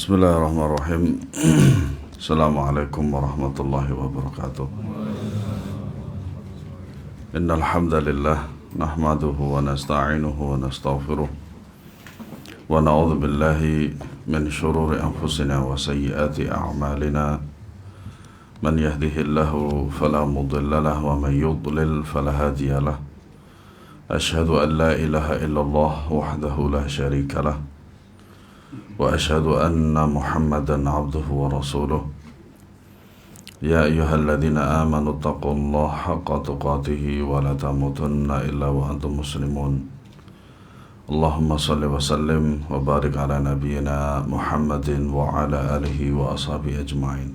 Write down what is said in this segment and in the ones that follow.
Bismillahirrahmanirrahim. Assalamualaikum warahmatullahi wabarakatuh. Innal hamdalillah nahmaduhu wa nasta'inuhu wa nastaghfiruh wa na'udzu billahi min shururi anfusina wa sayyiati a'malina. Man yahdihillahu fala mudilla lahu wa man yudlil fala hadiya lahu. Ashhadu an la ilaha illallah wahdahu la syarika lah. وأشهد أن محمدا عبده ورسوله يا أيها الذين آمنوا اتقوا الله حق تقاته ولا تموتن إلا وأنتم مسلمون اللهم صل وسلم وبارك على نبينا محمد وعلى آله وأصحابه أجمعين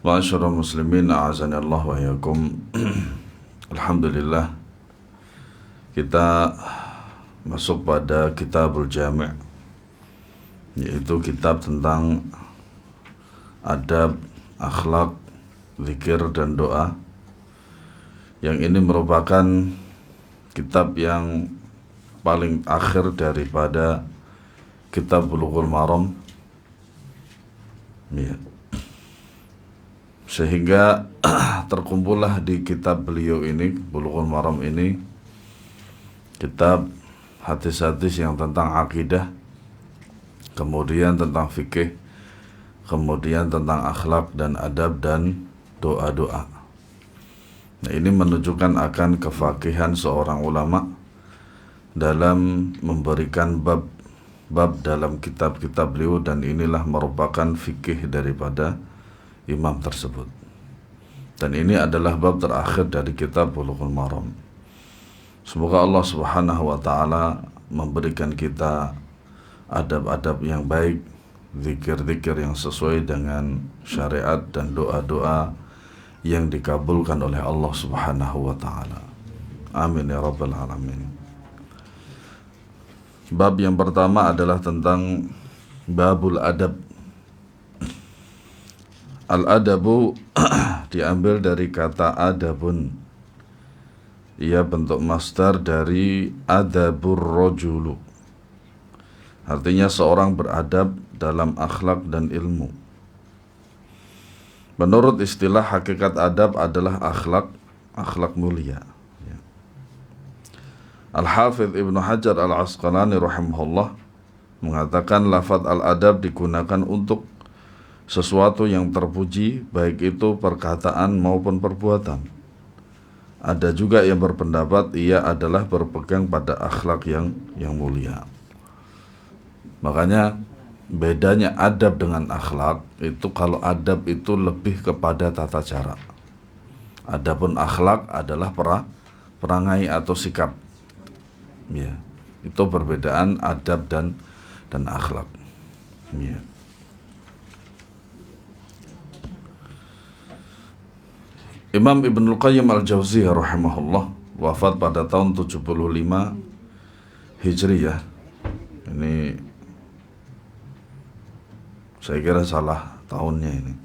معاشر المسلمين أعزني الله وإياكم. Alhamdulillah, kita masuk pada Kitabul Jami', yaitu kitab tentang adab, akhlak, zikir, dan doa. Yang ini merupakan kitab yang paling akhir daripada kitab Bulughul Maram, ya. Sehingga terkumpullah di kitab beliau ini, Bulughul Maram ini, kitab hadis-hadis yang tentang akidah, kemudian tentang fikih, kemudian tentang akhlak dan adab dan doa-doa. Nah, ini menunjukkan akan kefakihan seorang ulama dalam memberikan bab dalam kitab-kitab beliau, dan inilah merupakan fikih daripada imam tersebut. Dan ini adalah bab terakhir dari kitab Bulughul Maram. Semoga Allah Subhanahu wa taala memberikan kita adab-adab yang baik, zikir-zikir yang sesuai dengan syariat, dan doa-doa yang dikabulkan oleh Allah Subhanahu wa ta'ala. Amin ya rabbal alamin. Bab yang pertama adalah tentang babul adab. Al-adabu diambil dari kata adabun. Ia bentuk masdar dari adabur rajulu. Artinya seorang beradab dalam akhlak dan ilmu. Menurut istilah, hakikat adab adalah akhlak mulia. Al-Hafidh Ibnu Hajar Al-Asqalani rahimahullah mengatakan lafadz al-adab digunakan untuk sesuatu yang terpuji, baik itu perkataan maupun perbuatan. Ada juga yang berpendapat ia adalah berpegang pada akhlak yang mulia. Makanya bedanya adab dengan akhlak itu, kalau adab itu lebih kepada tata cara. Adapun akhlak adalah perangai atau sikap. Ya, itu perbedaan adab dan akhlak. Ya. Imam Ibnul Qayyim Al-Jauziyah rahimahullah wafat pada tahun 75 Hijriyah. Ini saya kira salah tahunnya ini.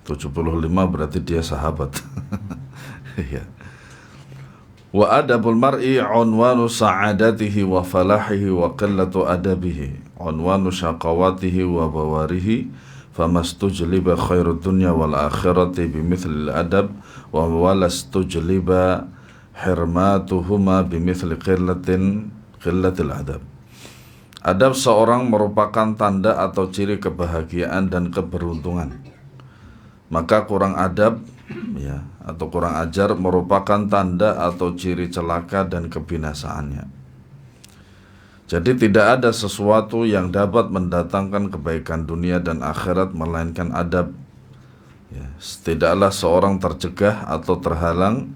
75 berarti dia sahabat. Ya. Wa adabul mar'i unwanu sa'adatihi wa falahihi wa qillatu adabihi, unwanu syaqawatihi wa bawarihi, famastujliba khairud dunya wal akhirati bimithli al-adab wa walastujliba hirmatuhuma bimithli qillatil adab. Adab seorang merupakan tanda atau ciri kebahagiaan dan keberuntungan. Maka kurang adab, ya, atau kurang ajar merupakan tanda atau ciri celaka dan kebinasaannya. Jadi tidak ada sesuatu yang dapat mendatangkan kebaikan dunia dan akhirat melainkan adab. Ya, tidaklah seorang tercegah atau terhalang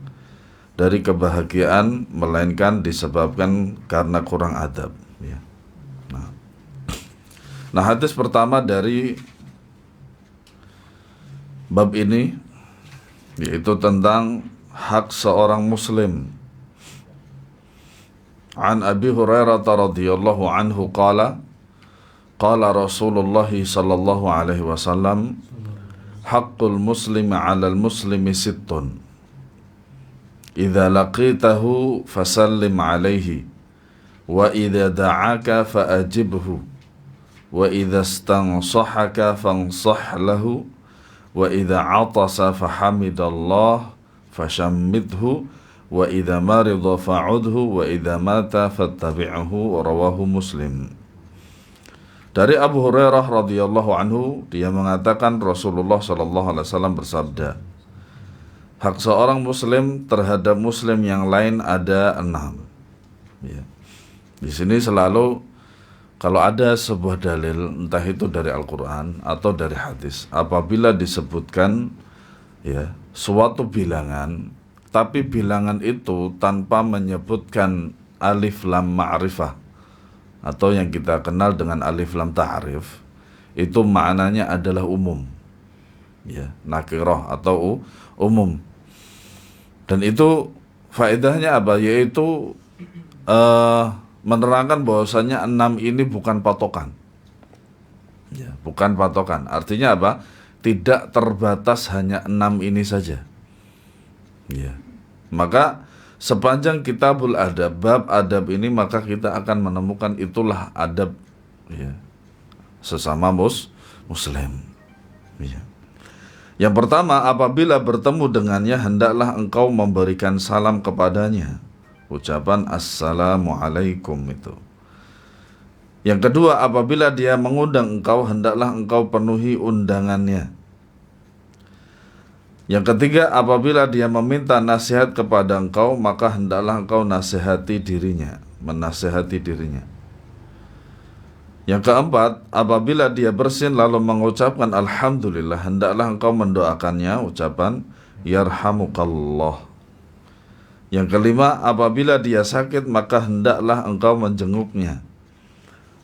dari kebahagiaan melainkan disebabkan karena kurang adab. Ya. Nah, hadis pertama dari bab ini yaitu tentang hak seorang muslim. An Abi Hurairah radhiyallahu anhu qala Rasulullah sallallahu alaihi wasallam haqqul muslimi 'alal muslimi sittun idza laqitahu fasallim alaihi wa idza da'aka faajibhu wa idza istansahaka fansah lahu wa idza 'atasa fahamidallah fashammidhu wa idza marida fa'udhu wa idza mata fattabi'hu. Rawahu Muslim. Dari Abu Hurairah radhiyallahu anhu, dia mengatakan Rasulullah sallallahu alaihi wasallam bersabda, hak seorang muslim terhadap muslim yang lain ada 6. Ya. Di sini selalu kalau ada sebuah dalil, entah itu dari Al-Quran atau dari hadis, apabila disebutkan ya suatu bilangan, tapi bilangan itu tanpa menyebutkan alif lam ma'rifah atau yang kita kenal dengan alif lam ta'rif, itu maknanya adalah umum, ya, nakirah atau umum. Dan itu faedahnya apa? Yaitu menerangkan bahwasanya 6 ini bukan patokan, ya, bukan patokan. Artinya apa? Tidak terbatas hanya 6 ini saja, ya. Maka sepanjang Kitabul Adab, bab adab ini, maka kita akan menemukan itulah adab, ya, sesama muslim, ya. Yang pertama, apabila bertemu dengannya hendaklah engkau memberikan salam kepadanya, ucapan assalamualaikum itu. Yang kedua, apabila dia mengundang engkau hendaklah engkau penuhi undangannya. Yang ketiga, apabila dia meminta nasihat kepada engkau, maka hendaklah engkau nasihati dirinya, menasihati dirinya. Yang keempat, apabila dia bersin lalu mengucapkan alhamdulillah, hendaklah engkau mendoakannya ucapan yarhamukallah. Yang kelima, apabila dia sakit maka hendaklah engkau menjenguknya.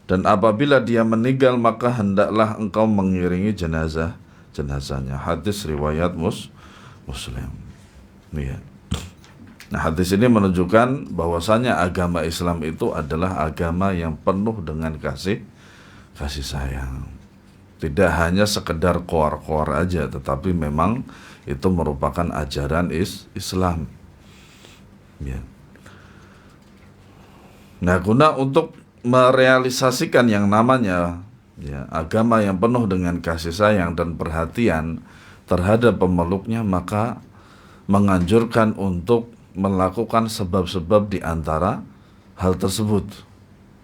Dan apabila dia meninggal maka hendaklah engkau mengiringi jenazahnya. Hadis riwayat Muslim. Ya. Nah, hadis ini menunjukkan bahwasanya agama Islam itu adalah agama yang penuh dengan kasih sayang. Tidak hanya sekedar koar-koar aja, tetapi memang itu merupakan ajaran Islam. Ya. Nah, guna untuk merealisasikan yang namanya ya, agama yang penuh dengan kasih sayang dan perhatian terhadap pemeluknya, maka menganjurkan untuk melakukan sebab-sebab di antara hal tersebut.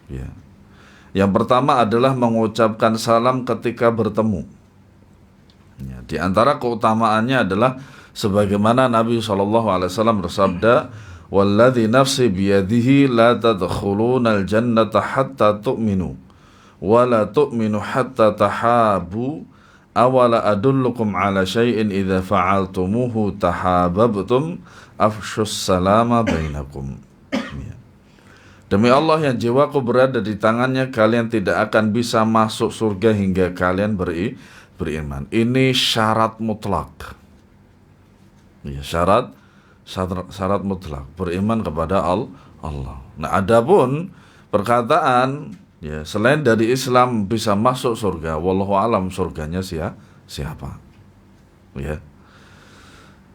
Ya. Yang pertama adalah mengucapkan salam ketika bertemu. Ya, di antara keutamaannya adalah sebagaimana Nabi SAW bersabda, "Walladzi nafsi biyadihi la tadkhulunal jannata hatta tu'minu wa la tu'minu hatta tahabu." Awala adullukum ala syai'in idza fa'altumuhu tahabbtum afshus salama bainakum. Demi Allah yang jiwaku berada di tangannya, kalian tidak akan bisa masuk surga hingga kalian beriman. Ini syarat mutlak. Ya, syarat mutlak, beriman kepada Allah. Nah, adapun perkataan ya, selain dari Islam bisa masuk surga, wallahu alam surganya siapa? Ya.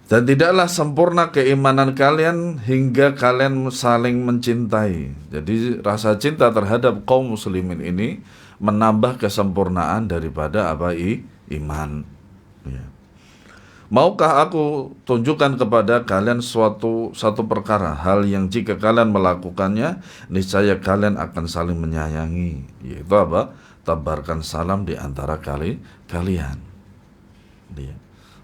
Dan tidaklah sempurna keimanan kalian hingga kalian saling mencintai. Jadi rasa cinta terhadap kaum muslimin ini menambah kesempurnaan daripada iman. Ya. Maukah aku tunjukkan kepada kalian satu perkara, hal yang jika kalian melakukannya, niscaya kalian akan saling menyayangi, yaitu apa? Tabarkan salam di antara kalian. Ya.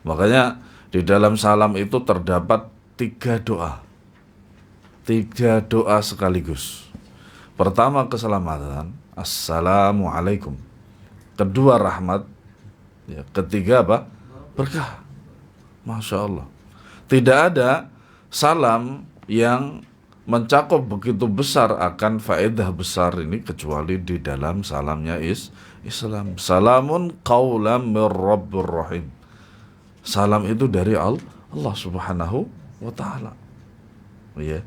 Makanya di dalam salam itu terdapat 3 doa. 3 doa sekaligus. Pertama keselamatan, assalamualaikum. Kedua rahmat. Ya. Ketiga apa? Berkah. Masya Allah. Tidak ada salam yang mencakup begitu besar akan faedah besar ini kecuali di dalam salamnya Islam. Salamun qaulam mir rabbir rahim. Salam itu dari Allah Subhanahu wa ta'ala. Ya.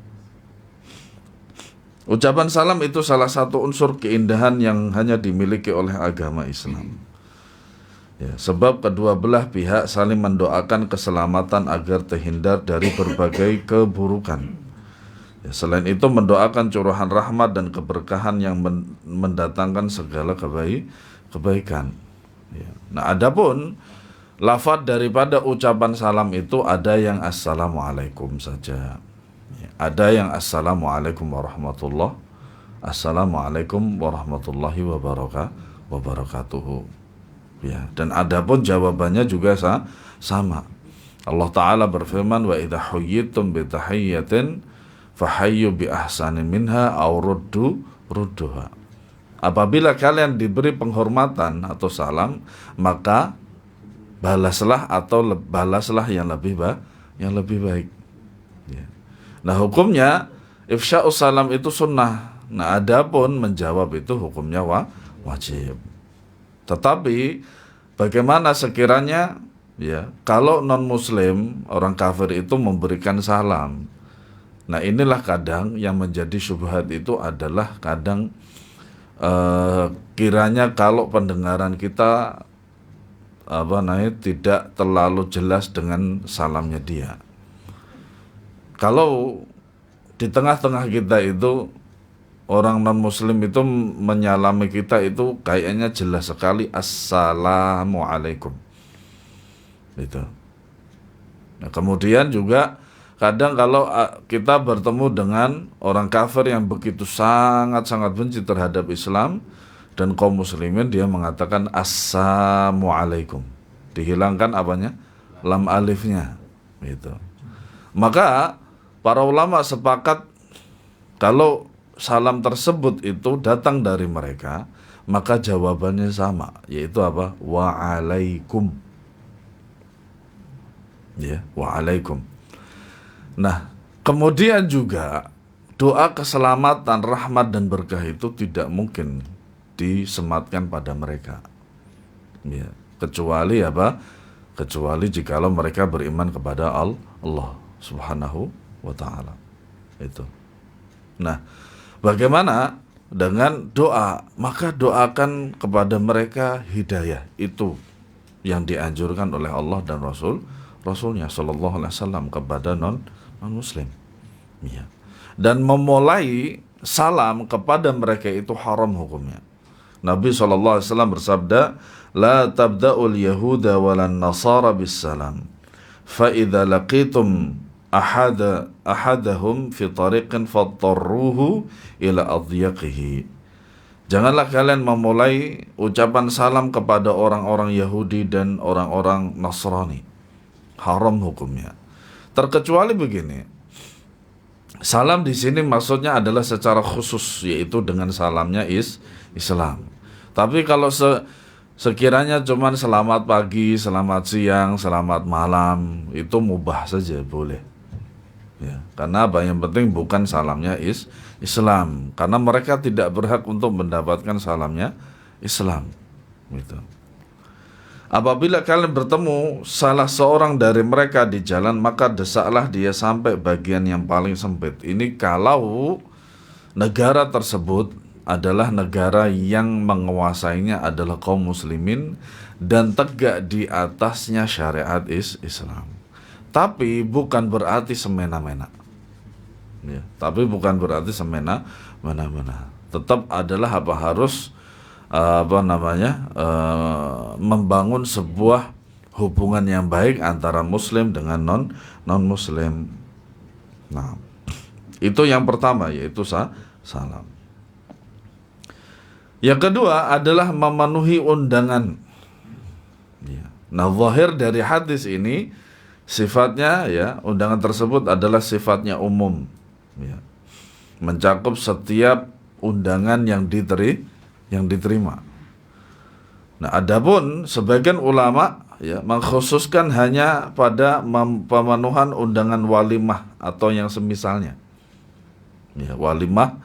Ucapan salam itu salah satu unsur keindahan yang hanya dimiliki oleh agama Islam. Ya, sebab kedua belah pihak saling mendoakan keselamatan agar terhindar dari berbagai keburukan. Ya, selain itu mendoakan curahan rahmat dan keberkahan yang mendatangkan segala kebaikan. Ya. Nah, adapun lafaz daripada ucapan salam itu ada yang assalamualaikum saja. Ya, ada yang assalamualaikum warahmatullah, assalamualaikum warahmatullahi wabarakatuh. Ya, dan adapun jawabannya juga sama. Allah Ta'ala berfirman, wa idha huyyitum bitahiyyatin fahayyu bi ahsanin minha aw rudduha. Apabila kalian diberi penghormatan atau salam, maka balaslah atau balaslah yang lebih baik. Ya. Nah, hukumnya ifsya'us salam itu sunnah. Nah, adapun menjawab itu hukumnya wajib. Tetapi bagaimana sekiranya ya kalau non muslim, orang kafir itu memberikan salam. Nah, inilah kadang yang menjadi syubhat itu adalah kadang kiranya kalau pendengaran kita tidak terlalu jelas dengan salamnya dia. Kalau di tengah-tengah kita itu orang non muslim itu menyalami kita itu kayaknya jelas sekali assalamualaikum. Itu. Nah, kemudian juga kadang kalau kita bertemu dengan orang kafir yang begitu sangat-sangat benci terhadap Islam dan kaum muslimin, dia mengatakan assalamualaikum. Dihilangkan apanya? Lam alifnya. Gitu. Maka para ulama sepakat kalau salam tersebut itu datang dari mereka, maka jawabannya sama, yaitu apa? Wa'alaikum. Ya, wa'alaikum. Nah, kemudian juga doa keselamatan, rahmat dan berkah itu tidak mungkin disematkan pada mereka. Ya, kecuali apa? Kecuali jikalau mereka beriman kepada Allah Subhanahu wa ta'ala. Itu. Nah, bagaimana dengan doa? Maka doakan kepada mereka hidayah. Itu yang dianjurkan oleh Allah dan Rasulnya sallallahu alaihi wasallam kepada non muslim. Ya. Dan memulai salam kepada mereka itu haram hukumnya. Nabi sallallahu alaihi wasallam bersabda, la tabda'ul yahuda walan nasara bis salam. Fa idza laqitum ahadahum fi tariqin fattarruhu ila adyaqihi. Janganlah kalian memulai ucapan salam kepada orang-orang Yahudi dan orang-orang Nasrani. Haram hukumnya. Terkecuali begini. Salam di sini maksudnya adalah secara khusus, yaitu dengan salamnya Islam. Tapi kalau sekiranya cuman selamat pagi, selamat siang, selamat malam, itu mubah saja, boleh. Ya, karena apa? Yang penting bukan salamnya Islam, karena mereka tidak berhak untuk mendapatkan salamnya Islam. Gitu. Apabila kalian bertemu salah seorang dari mereka di jalan, maka desaklah dia sampai bagian yang paling sempit. Ini kalau negara tersebut adalah negara yang menguasainya adalah kaum muslimin dan tegak di atasnya syariat Islam. Tapi bukan berarti semena-mena. Ya, tapi bukan berarti semena-mena. Tetap adalah harus membangun sebuah hubungan yang baik antara muslim dengan non muslim. Nah, itu yang pertama, yaitu salam. Yang kedua adalah memenuhi undangan. Ya. Nah, zahir dari hadis ini sifatnya, ya, undangan tersebut adalah sifatnya umum, ya, mencakup setiap undangan yang diterima. Nah, adapun sebagian ulama, ya, mengkhususkan hanya pada pemenuhan undangan walimah atau yang semisalnya. Ya, walimah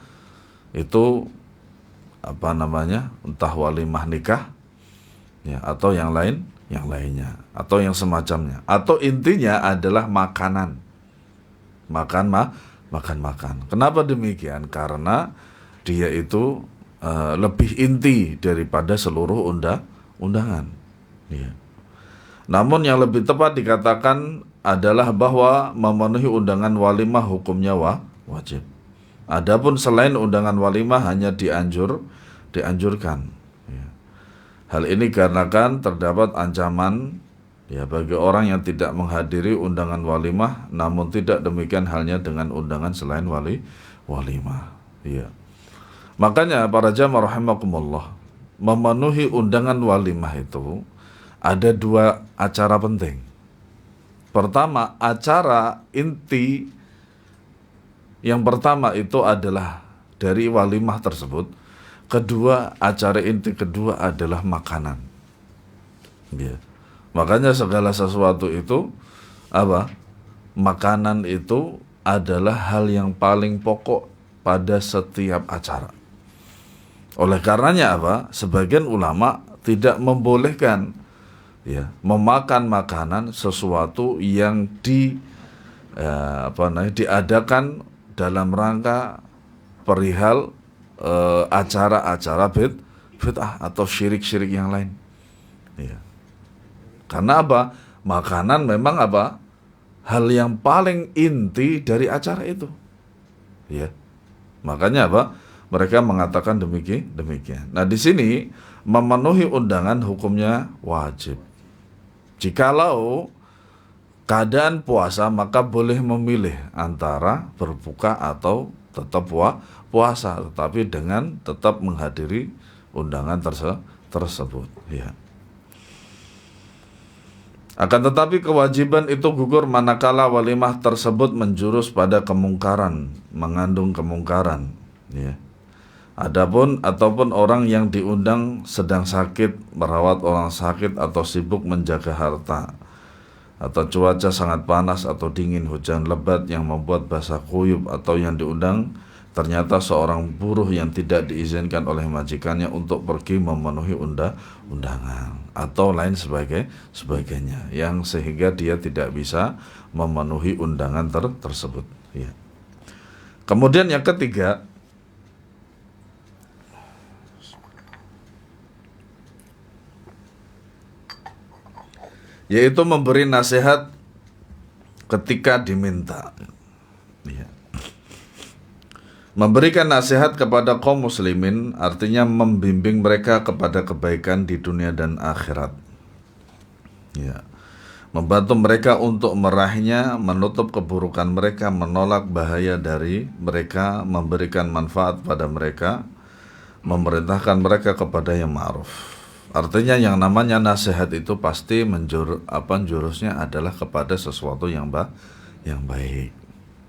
itu entah walimah nikah, ya, atau yang lainnya, atau yang semacamnya, atau intinya adalah makanan. Makan. Kenapa demikian? Karena dia itu lebih inti daripada seluruh undangan. Ya. Namun yang lebih tepat dikatakan adalah bahwa memenuhi undangan walimah hukumnya wajib. Adapun selain undangan walimah hanya dianjurkan. Ya. Hal ini dikarenakan terdapat ancaman ya bagi orang yang tidak menghadiri undangan walimah, namun tidak demikian halnya dengan undangan selain walimah. Ya. Makanya para jamaah rahimakumullah, memenuhi undangan walimah itu ada 2 acara penting. Pertama, acara inti yang pertama itu adalah dari walimah tersebut. Kedua, acara inti kedua adalah makanan. Ya. Makanya segala sesuatu itu apa? Makanan itu adalah hal yang paling pokok pada setiap acara. Oleh karenanya apa? Sebagian ulama tidak membolehkan ya memakan makanan sesuatu yang diadakan dalam rangka perihal acara-acara bid'ah atau syirik-syirik yang lain. Ya. Karena apa? Makanan memang apa? Hal yang paling inti dari acara itu. Ya. Makanya apa? Mereka mengatakan demikian. Nah, di sini memenuhi undangan hukumnya wajib. Jikalau keadaan puasa, maka boleh memilih antara berbuka atau tetap puasa, tetapi dengan tetap menghadiri undangan tersebut. Ya. Akan tetapi kewajiban itu gugur manakala walimah tersebut menjurus pada kemungkaran, mengandung kemungkaran. Ya. Ataupun orang yang diundang sedang sakit, merawat orang sakit, atau sibuk menjaga harta, atau cuaca sangat panas atau dingin, hujan lebat yang membuat basah kuyup, atau yang diundang ternyata seorang buruh yang tidak diizinkan oleh majikannya untuk pergi memenuhi undangan, atau lain sebagainya, yang sehingga dia tidak bisa memenuhi undangan tersebut. Ya. Kemudian yang ketiga, yaitu memberi nasihat ketika diminta. Ya. Memberikan nasihat kepada kaum muslimin artinya membimbing mereka kepada kebaikan di dunia dan akhirat. Ya. Membantu mereka untuk meraihnya, menutup keburukan mereka, menolak bahaya dari mereka, memberikan manfaat pada mereka, memerintahkan mereka kepada yang ma'ruf. Artinya yang namanya nasihat itu pasti jurusnya adalah kepada sesuatu yang baik.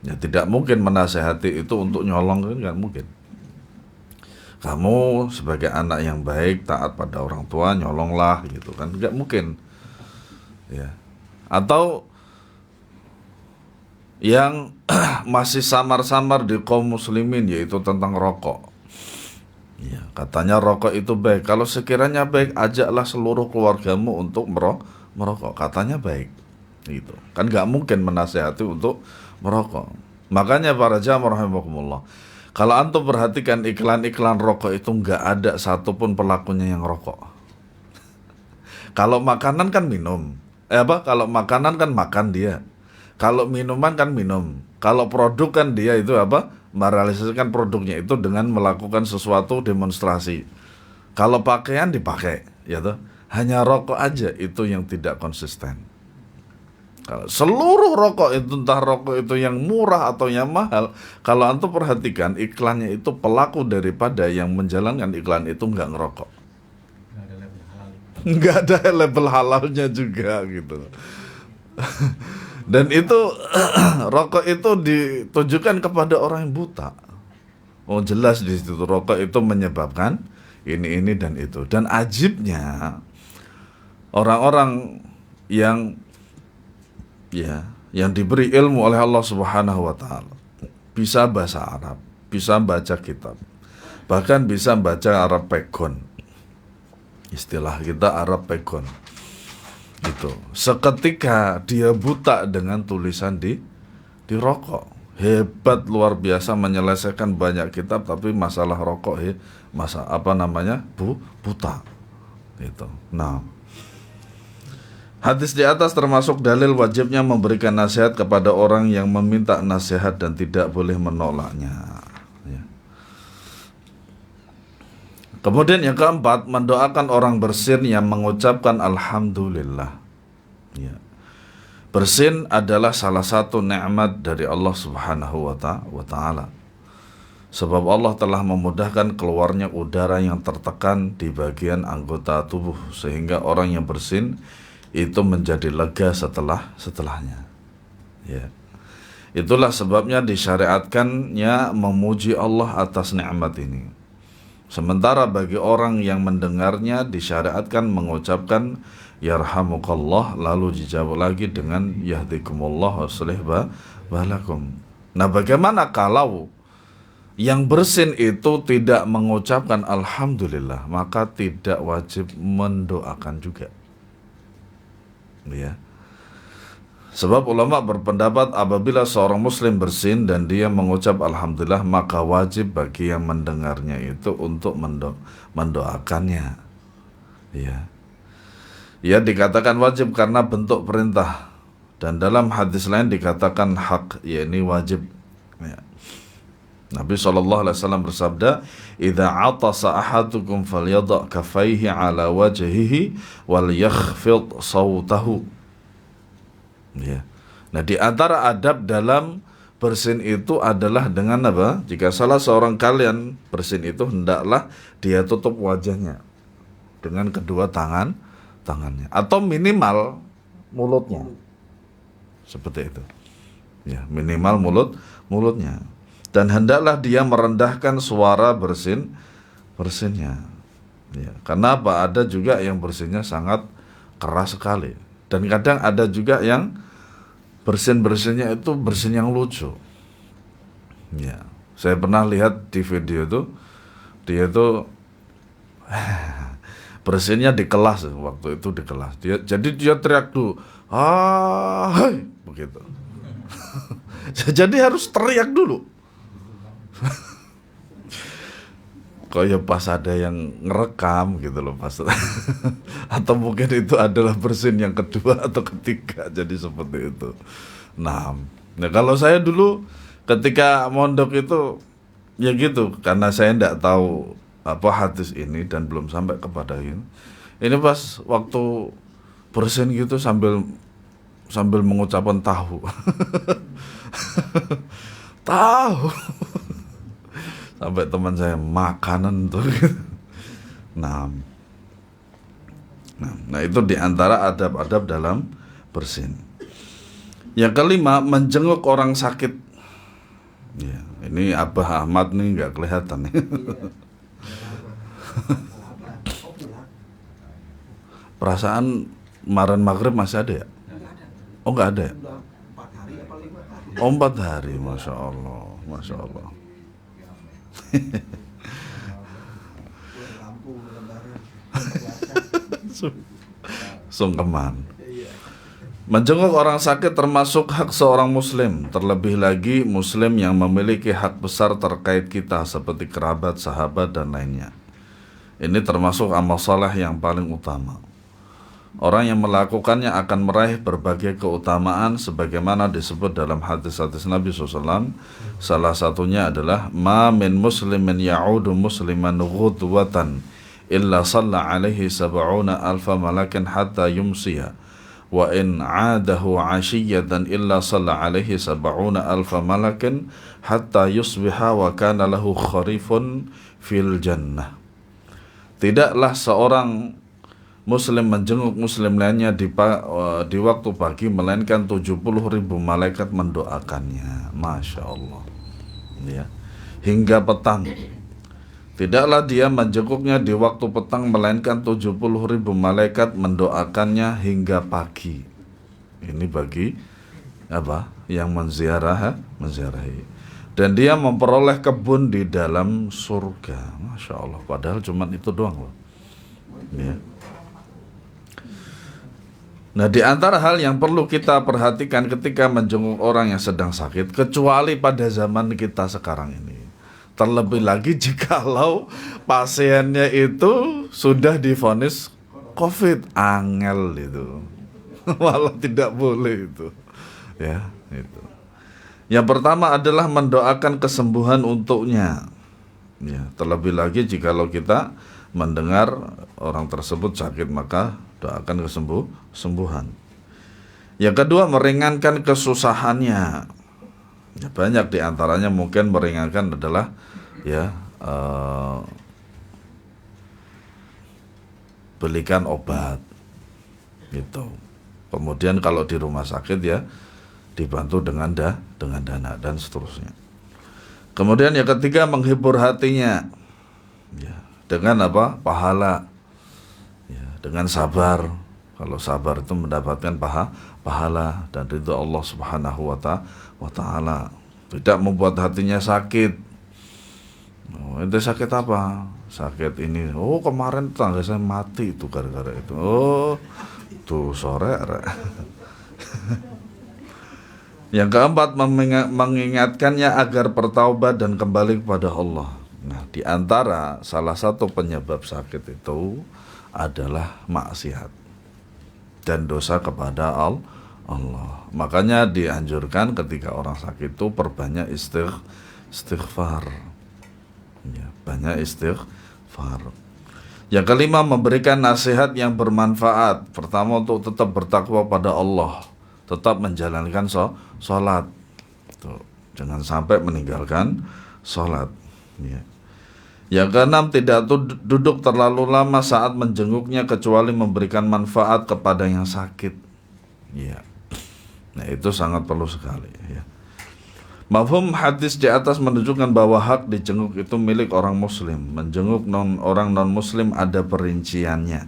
Ya, tidak mungkin menasehati itu untuk nyolong, kan nggak mungkin. Kamu sebagai anak yang baik, taat pada orang tua, nyolonglah gitu kan, nggak mungkin. Ya. Atau yang masih samar-samar di kaum muslimin, yaitu tentang rokok. Ya, katanya rokok itu baik. Kalau sekiranya baik, ajaklah seluruh keluargamu untuk merokok. Katanya baik, gitu. Kan nggak mungkin menasehati untuk merokok. Makanya para jamaah rahimakumullah, kalau antum perhatikan iklan-iklan rokok itu nggak ada satupun pelakunya yang rokok. Kalau makanan kan minum, kalau makanan kan makan dia. Kalau minuman kan minum. Kalau produk kan dia itu merealisasikan produknya itu dengan melakukan sesuatu demonstrasi. Kalau pakaian dipakai, ya toh. Hanya rokok aja itu yang tidak konsisten. Kalau seluruh rokok itu, entah rokok itu yang murah atau yang mahal, kalau antum perhatikan iklannya itu pelaku daripada yang menjalankan iklan itu nggak ngerokok. Nggak ada label halalnya juga gitu. Dan itu rokok itu ditujukan kepada orang yang buta. Oh jelas di situ rokok itu menyebabkan ini dan itu. Dan ajibnya orang-orang yang diberi ilmu oleh Allah Subhanahu wa taala, bisa bahasa Arab, bisa baca kitab, bahkan bisa baca Arab pegon. Istilah kita Arab pegon. Gitu. Seketika dia buta dengan tulisan di rokok. Hebat, luar biasa, menyelesaikan banyak kitab, tapi masalah rokok buta. Gitu. Nah, hadis di atas termasuk dalil wajibnya memberikan nasihat kepada orang yang meminta nasihat dan tidak boleh menolaknya. Ya. Kemudian yang keempat, mendoakan orang bersin yang mengucapkan alhamdulillah. Ya. Bersin adalah salah satu nikmat dari Allah Subhanahu wa taala. Sebab Allah telah memudahkan keluarnya udara yang tertekan di bagian anggota tubuh sehingga orang yang bersin itu menjadi lega setelahnya. Ya. Itulah sebabnya disyariatkannya memuji Allah atas nikmat ini. Sementara bagi orang yang mendengarnya disyariatkan mengucapkan yarhamukallah, lalu dijawab lagi dengan yahdikumullah wa yuslih balakum. Nah, bagaimana kalau yang bersin itu tidak mengucapkan alhamdulillah, maka tidak wajib mendoakan juga. Ya. Sebab ulama berpendapat apabila seorang muslim bersin dan dia mengucap alhamdulillah, maka wajib bagi yang mendengarnya itu untuk mendoakannya. Ya. Ya, dikatakan wajib karena bentuk perintah. Dan dalam hadis lain dikatakan hak, yakni wajib. Ya. Nabi SAW bersabda, "Idza atasa ahadukum falyadha kaffaihi ala wajhihi wal yakhfid sautahu." Ya. Nah, di antara adab dalam bersin itu adalah dengan apa? Jika salah seorang kalian bersin itu, hendaklah dia tutup wajahnya dengan kedua tangannya atau minimal mulutnya. Seperti itu. Ya, minimal mulutnya. Dan hendaklah dia merendahkan suara bersinnya. Ya, karena apa? Ada juga yang bersinnya sangat keras sekali. Dan kadang ada juga yang bersinnya itu bersin yang lucu. Ya, saya pernah lihat di video itu, dia itu bersinnya di kelas waktu itu di kelas. Jadi dia teriak dulu, hai, begitu. Jadi harus teriak dulu. Kayak pas ada yang ngerekam gitu loh pas. Atau mungkin itu adalah bersin yang kedua atau ketiga, jadi seperti itu. Nah kalau saya dulu ketika mondok itu ya gitu, karena saya tidak tahu apa hadis ini dan belum sampai kepada ini. Ini pas waktu bersin gitu sambil mengucapkan tahu. Tahu. Sampai teman saya, makanan tuh. Nah, itu diantara adab-adab dalam bersin. Yang kelima, menjenguk orang sakit. Ya, ini Abah Ahmad nih nggak kelihatan nih. Perasaan kemarin maghrib masih ada ya? Oh, nggak ada ya? Oh, 4 hari, masya Allah. Sungkeman. Menjenguk orang sakit termasuk hak seorang muslim, terlebih lagi muslim yang memiliki hak besar terkait kita seperti kerabat, sahabat, dan lainnya. Ini termasuk amal saleh yang paling utama. Orang yang melakukannya akan meraih berbagai keutamaan sebagaimana disebut dalam hadis-hadis Nabi SAW. Salah satunya adalah ma min muslimin ya'udu musliman ghudwatan illa salla alaihi sab'una alfa malakin hatta yumsiya wa in 'adahu 'ashiyatan illa salla alaihi sab'una alfa malakin hatta yusbiha wa kana lahu kharifun fil jannah. Tidaklah seorang muslim menjenguk muslim lainnya di waktu pagi melainkan 70.000 malaikat mendoakannya. Masya Allah. Ya. Hingga petang. Tidaklah dia menjenguknya di waktu petang melainkan 70.000 malaikat mendoakannya hingga pagi. Ini bagi apa? Yang menziarahi. Dan dia memperoleh kebun di dalam surga. Masya Allah. Padahal cuma itu doang loh. Ya. Nah, di antara hal yang perlu kita perhatikan ketika menjenguk orang yang sedang sakit, kecuali pada zaman kita sekarang ini, terlebih lagi jikalau pasiennya itu sudah divonis COVID, angel itu, malah tidak boleh itu, ya itu. Yang pertama adalah mendoakan kesembuhan untuknya. Ya, terlebih lagi jikalau kita mendengar orang tersebut sakit, maka doakan kesembuhan. Yang kedua, meringankan kesusahannya. Ya, banyak diantaranya mungkin meringankan adalah ya belikan obat gitu. Kemudian kalau di rumah sakit ya dibantu dengan dana dan seterusnya. Kemudian yang ketiga, menghibur hatinya ya, dengan apa? Pahala ya, dengan sabar. Kalau sabar itu mendapatkan pahala dan ridho Allah Subhanahu wa ta'ala. Tidak membuat hatinya sakit. Oh, itu sakit apa? Sakit ini. Oh, kemarin tetangga saya mati itu gara-gara itu. Oh, tuh sore. Yang keempat, mengingatkannya agar bertaubat dan kembali kepada Allah. Nah, di antara salah satu penyebab sakit itu adalah maksiat dan dosa kepada Allah. Makanya dianjurkan ketika orang sakit itu perbanyak istighfar. Ya, banyak istighfar. Yang kelima, memberikan nasihat yang bermanfaat. Pertama, untuk tetap bertakwa pada Allah, tetap menjalankan sholat. Tuh, jangan sampai meninggalkan sholat. Ya. Yang keenam, tidak duduk terlalu lama saat menjenguknya kecuali memberikan manfaat kepada yang sakit. Ya. Nah, itu sangat perlu sekali. Ya. Mafhum hadis di atas menunjukkan bahwa hak dijenguk itu milik orang muslim. Menjenguk orang non muslim ada perinciannya.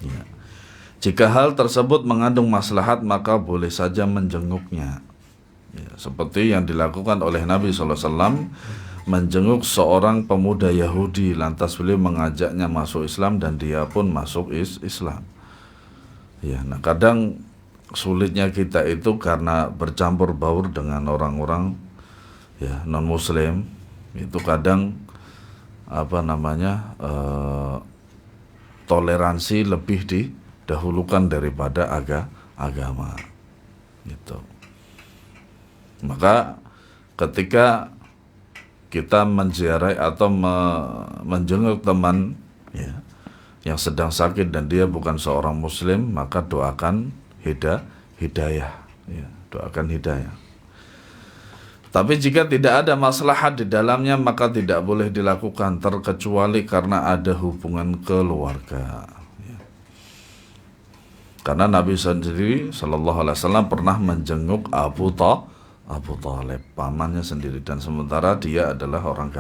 Ya. Jika hal tersebut mengandung maslahat, maka boleh saja menjenguknya. Ya, seperti yang dilakukan oleh Nabi SAW, menjenguk seorang pemuda Yahudi, lantas beliau mengajaknya masuk Islam dan dia pun masuk Islam. Ya, nah kadang sulitnya kita itu karena bercampur baur dengan orang-orang ya non muslim, itu kadang toleransi lebih didahulukan daripada agama gitu. Maka ketika kita menziarahi atau menjenguk teman ya yang sedang sakit dan dia bukan seorang muslim, maka doakan hidayah ya, doakan hidayah. Tapi jika tidak ada maslahat di dalamnya, maka tidak boleh dilakukan terkecuali karena ada hubungan keluarga ya. Karena Nabi sendiri sallallahu alaihi wasallam pernah menjenguk Abu Thalib, pamannya sendiri, dan sementara dia adalah orang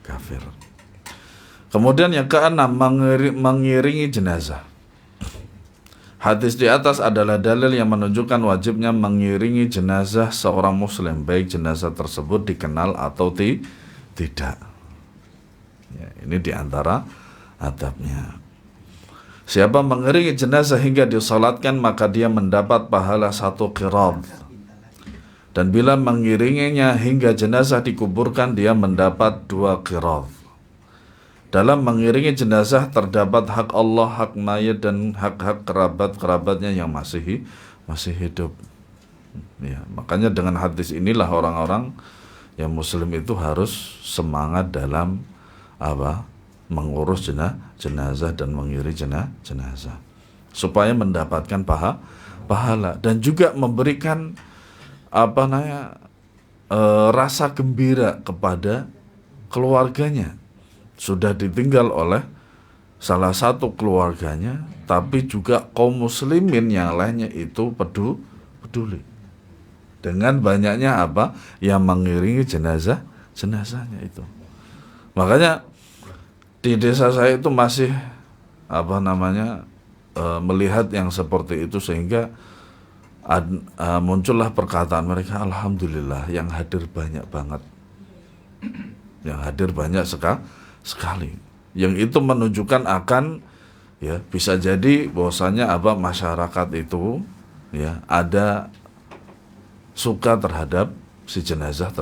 kafir. Kemudian yang keenam, mengiringi jenazah. Hadis di atas adalah dalil yang menunjukkan wajibnya mengiringi jenazah seorang muslim, baik jenazah tersebut dikenal atau tidak. Ya, ini diantara adabnya. Siapa mengiringi jenazah hingga disolatkan, maka dia mendapat pahala 1 qirad. Dan bila mengiringinya hingga jenazah dikuburkan, dia mendapat 2 qirad. Dalam mengiringi jenazah terdapat hak Allah, hak mayit, dan hak-hak kerabat-kerabatnya yang masih hidup. Ya, makanya dengan hadis inilah orang-orang yang muslim itu harus semangat dalam mengurus jenazah dan mengiringi jenazah supaya mendapatkan pahala dan juga memberikan rasa gembira kepada keluarganya. Sudah ditinggal oleh salah satu keluarganya, tapi juga kaum muslimin yang lainnya itu peduli dengan banyaknya yang mengiringi jenazahnya itu. Makanya di desa saya itu masih melihat yang seperti itu, sehingga muncullah perkataan mereka, alhamdulillah yang hadir banyak banget, yang hadir banyak sekali, yang itu menunjukkan akan ya bisa jadi bahwasanya masyarakat itu ya ada suka terhadap si jenazah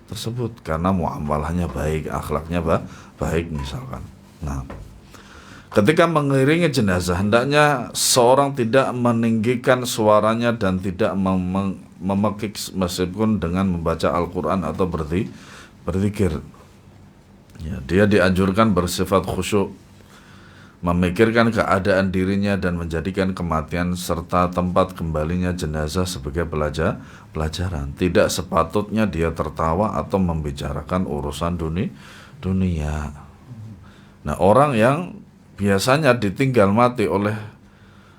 tersebut karena muamalahnya baik, akhlaknya baik misalkan. Nah, ketika mengiringi jenazah hendaknya seorang tidak meninggikan suaranya dan tidak memekik meskipun dengan membaca Al-Quran atau berzikir. Ya, dia dianjurkan bersifat khusyuk, memikirkan keadaan dirinya dan menjadikan kematian serta tempat kembalinya jenazah sebagai pelajaran. Tidak sepatutnya dia tertawa atau membicarakan urusan dunia. Nah, orang yang biasanya ditinggal mati oleh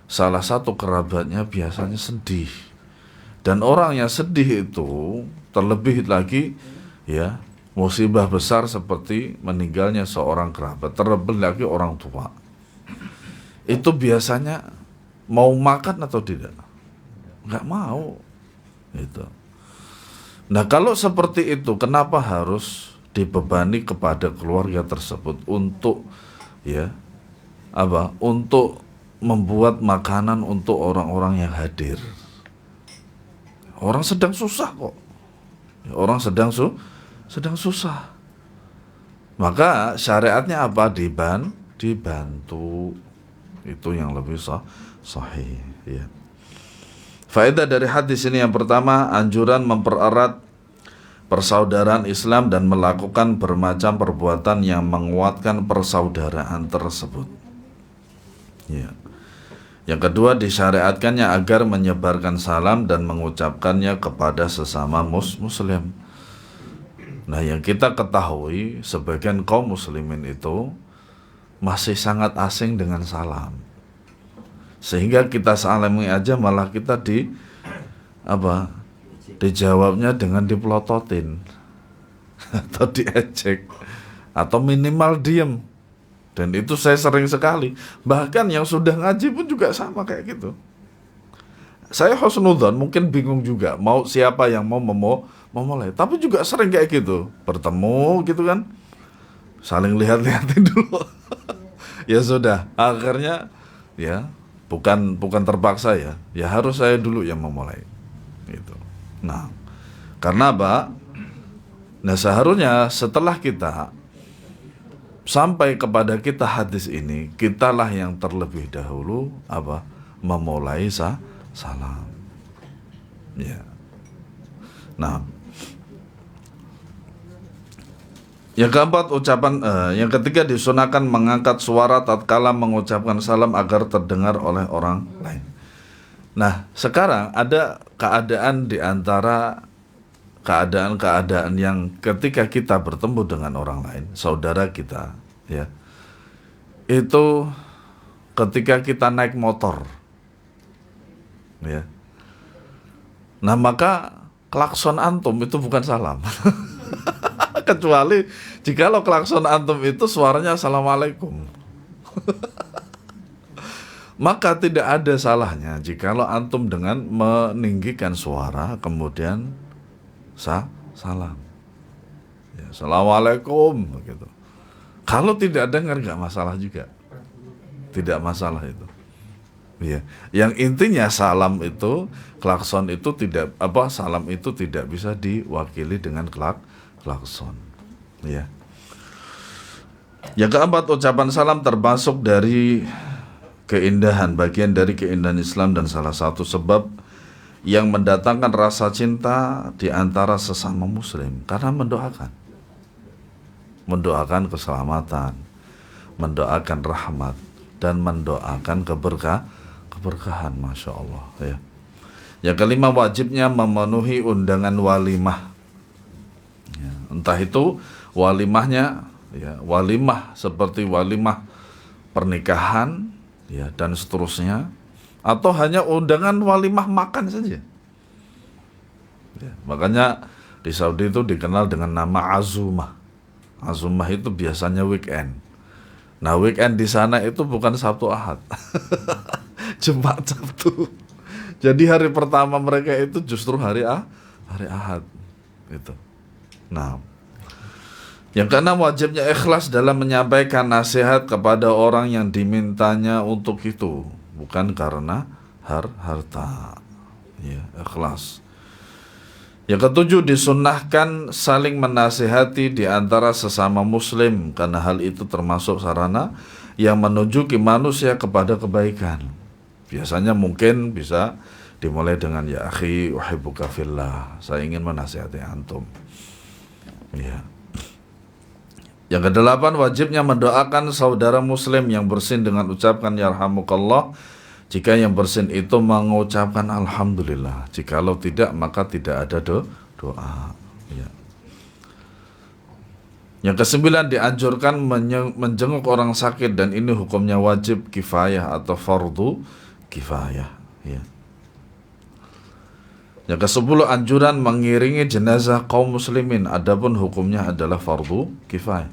salah satu kerabatnya biasanya sedih. Dan orang yang sedih itu terlebih lagi ya, musibah besar seperti meninggalnya seorang kerabat, terlebih lagi orang tua. Itu biasanya mau makan atau tidak? Nggak mau. Gitu. Nah, kalau seperti itu, kenapa harus dibebani kepada keluarga tersebut untuk untuk membuat makanan untuk orang-orang yang hadir? Orang sedang susah kok. Orang sedang susah. Maka syariatnya apa? Dibantu. Itu yang lebih sahih, ya. Faedah dari hadis ini yang pertama, anjuran mempererat persaudaraan Islam dan melakukan bermacam perbuatan yang menguatkan persaudaraan tersebut. Ya. Yang kedua, disyariatkannya agar menyebarkan salam dan mengucapkannya kepada sesama muslim. Nah, yang kita ketahui sebagian kaum muslimin itu masih sangat asing dengan salam, sehingga kita salami aja malah kita dijawabnya dengan dipelototin atau diejek atau minimal diem. Dan itu saya sering sekali, bahkan yang sudah ngaji pun juga sama kayak gitu. Saya husnudzon, mungkin bingung juga mau siapa yang mau memulai, tapi juga sering kayak gitu, bertemu gitu kan, saling lihat-lihatin dulu. Ya sudah, akhirnya ya bukan terpaksa ya harus saya dulu yang memulai gitu. Nah, karena apa? Nah, seharusnya setelah kita sampai kepada kita hadis ini, kitalah yang terlebih dahulu memulai salam. Ya. Nah, yang keempat, yang ketiga, disunahkan mengangkat suara tatkala mengucapkan salam agar terdengar oleh orang lain. Nah, sekarang ada keadaan di antara keadaan-keadaan yang ketika kita bertemu dengan orang lain, saudara kita, ya, itu ketika kita naik motor, ya. Nah, maka klakson antum itu bukan salam. Kecuali jikalau klakson antum itu suaranya assalamualaikum. Maka tidak ada salahnya jikalau antum dengan meninggikan suara kemudian salam. Ya, assalamualaikum begitu. Kalau tidak dengar nggak masalah juga. Tidak masalah itu. Ya. Yang intinya salam itu, klakson itu salam itu tidak bisa diwakili dengan klakson, ya. Yang keempat, ucapan salam termasuk dari bagian dari keindahan Islam dan salah satu sebab yang mendatangkan rasa cinta di antara sesama muslim, karena mendoakan keselamatan, mendoakan rahmat dan mendoakan keberkahan, masya Allah, ya. Yang kelima, wajibnya memenuhi undangan walimah. Ya, entah itu walimahnya walimah seperti walimah pernikahan dan seterusnya, atau hanya undangan walimah makan saja. Ya, makanya di Saudi itu dikenal dengan nama azumah. Azumah itu biasanya weekend. Nah, weekend di sana itu bukan Sabtu Ahad. Jumat Sabtu. Jadi hari pertama mereka itu justru hari Ahad gitu. Nah, yang keenam, wajibnya ikhlas dalam menyampaikan nasihat kepada orang yang dimintanya untuk itu, bukan karena harta. Ya, ikhlas. Yang ketujuh, disunnahkan saling menasihati di antara sesama muslim, karena hal itu termasuk sarana yang menunjuki manusia kepada kebaikan. Biasanya mungkin bisa Dimulai dengan ya akhi uhibbuka fillah, saya ingin menasihati antum. Ya. Yang kedelapan, wajibnya mendoakan saudara muslim yang bersin dengan ucapkan yarhamukallah jika yang bersin itu mengucapkan alhamdulillah. Jikalau tidak, maka tidak ada doa. Ya. Yang kesembilan, dianjurkan menjenguk orang sakit, dan ini hukumnya wajib kifayah atau fardu kifayah. Ya. Yang kesepuluh, anjuran mengiringi jenazah kaum muslimin, adapun hukumnya adalah fardu kifayah.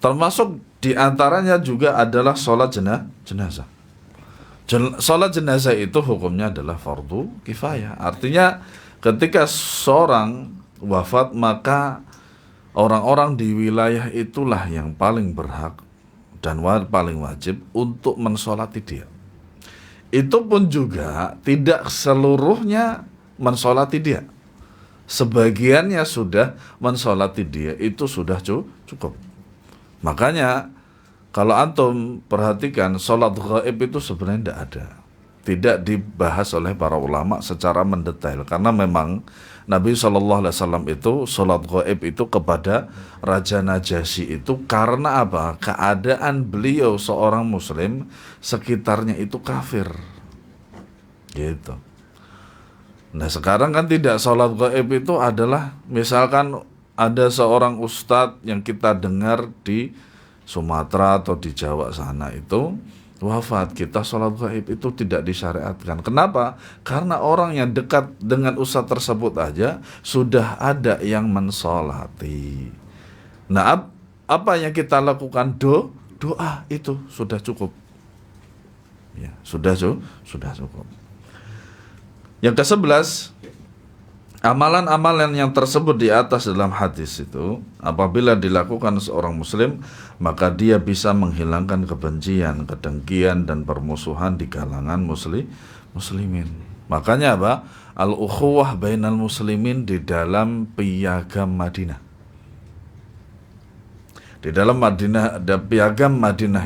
Termasuk diantaranya juga adalah sholat jenazah. Sholat jenazah itu hukumnya adalah fardu kifayah. Artinya ketika seorang wafat, maka orang-orang di wilayah itulah yang paling berhak dan paling wajib untuk mensolati dia. Itu pun juga tidak seluruhnya mensolati dia. Sebagiannya sudah mensolati dia, itu sudah cukup. Makanya kalau antum perhatikan, sholat gaib itu sebenarnya tidak ada, tidak dibahas oleh para ulama secara mendetail, karena memang Nabi SAW itu sholat gaib itu kepada Raja Najasyi itu karena apa? Keadaan beliau seorang muslim, sekitarnya itu kafir gitu. Nah sekarang kan tidak, sholat gaib itu adalah misalkan ada seorang ustadz yang kita dengar di Sumatera atau di Jawa sana itu wafat, kita sholat gaib itu tidak disyariatkan. Kenapa? Karena orang yang dekat dengan ustadz tersebut aja sudah ada yang mensolati. Nah apa yang kita lakukan? Doa itu sudah cukup. Ya, sudah cukup. Yang ke-11, amalan-amalan yang tersebut di atas dalam hadis itu, apabila dilakukan seorang muslim, maka dia bisa menghilangkan kebencian, kedengkian, dan permusuhan di kalangan muslimin. Makanya apa? Al-ukhuwah bainal muslimin di dalam piagam Madinah. Di dalam Madinah ada piagam Madinah